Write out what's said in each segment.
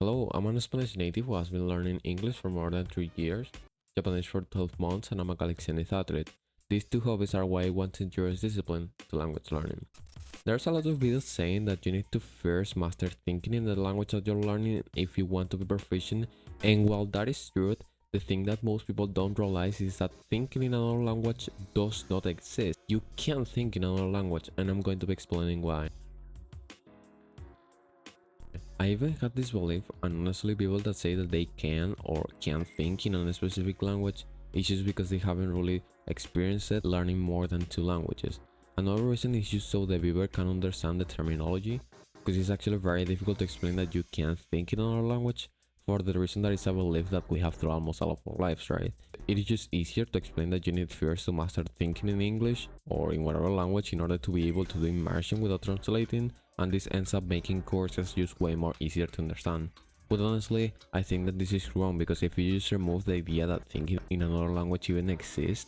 Hello, I'm an Spanish native who has been learning English for more than 3 years, Japanese for 12 months, and I'm a calisthenics athlete. These two hobbies are why I want to introduce discipline to language learning. There's a lot of videos saying that you need to first master thinking in the language that you're learning if you want to be proficient, and while that is true, the thing that most people don't realize is that thinking in another language does not exist. You can't think in another language, and I'm going to be explaining why. I even had this belief, and honestly people that say that they can or can't think in a specific language, it's just because they haven't really experienced it learning more than two languages. Another reason is just so the viewer can understand the terminology, because it's actually very difficult to explain that you can't think in another language, for the reason that it's a belief that we have through almost all of our lives, right? It is just easier to explain that you need first to master thinking in English or in whatever language in order to be able to do immersion without translating, and this ends up making courses just way more easier to understand. But honestly, I think that this is wrong, because if you just remove the idea that thinking in another language even exists,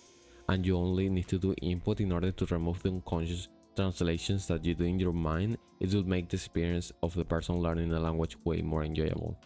and you only need to do input in order to remove the unconscious translations that you do in your mind, it will make the experience of the person learning the language way more enjoyable.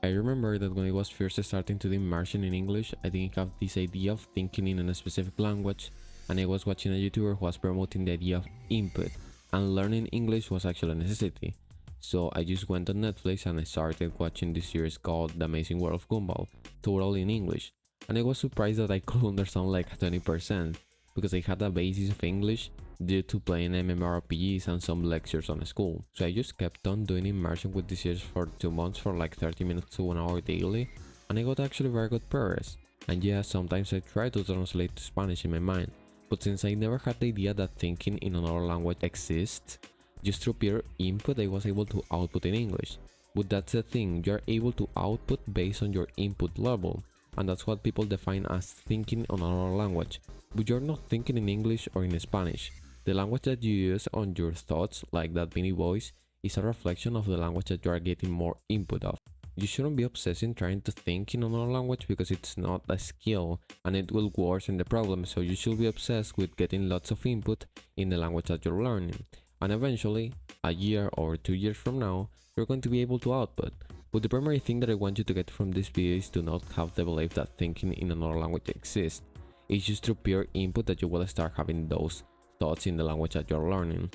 I remember that when I was first starting to do immersion in English, I didn't have this idea of thinking in a specific language, and I was watching a YouTuber who was promoting the idea of input, and learning English was actually a necessity. So I just went on Netflix and I started watching this series called The Amazing World of Gumball, totally in English, and I was surprised that I could understand like 20%, because I had a basis of English due to playing MMORPGs and some lectures on school. So I just kept on doing immersion with this series for 2 months for like 30 minutes to 1 hour daily, and I got actually very good progress. And yeah, sometimes I try to translate to Spanish in my mind, but since I never had the idea that thinking in another language exists, just through pure input I was able to output in English. But that's the thing, you're able to output based on your input level, and that's what people define as thinking on another language. But you're not thinking in English or in Spanish. The language that you use on your thoughts, like that mini voice, is a reflection of the language that you are getting more input of. You shouldn't be obsessing trying to think in another language, because it's not a skill and it will worsen the problem, so you should be obsessed with getting lots of input in the language that you're learning. And eventually, a year or 2 years from now, you're going to be able to output. But the primary thing that I want you to get from this video is to not have the belief that thinking in another language exists. It's just through pure input that you will start having those thoughts in the language that you're learning.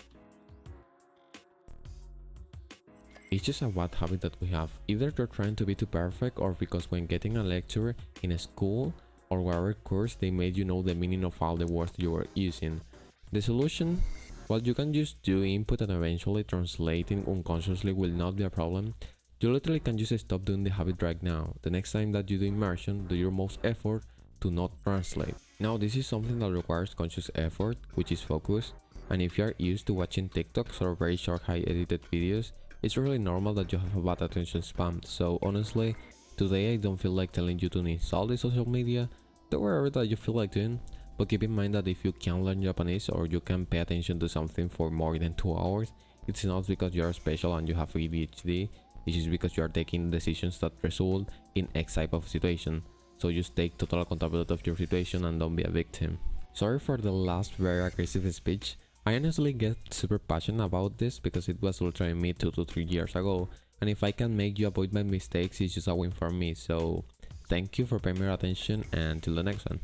It's just a bad habit that we have. Either you're trying to be too perfect, or because when getting a lecture in a school or whatever course they made you know the meaning of all the words you were using. The solution? Well, you can just do input and eventually translating unconsciously will not be a problem. You literally can just stop doing the habit right now. The next time that you do immersion, do your most effort to not translate. Now this is something that requires conscious effort, which is focus, and if you are used to watching TikToks or very short high edited videos, it's really normal that you have a bad attention span. So honestly, today I don't feel like telling you to uninstall the social media, do whatever that you feel like doing, but keep in mind that if you can learn Japanese or you can pay attention to something for more than 2 hours, it's not because you are special and you have ADHD, it's just because you are taking decisions that result in X type of situation. So just take total accountability of your situation and don't be a victim. Sorry for the last very aggressive speech. I honestly get super passionate about this because it was ultra in me 2 to 3 years ago, and if I can make you avoid my mistakes, it's just a win for me. So thank you for paying your attention, and till the next one.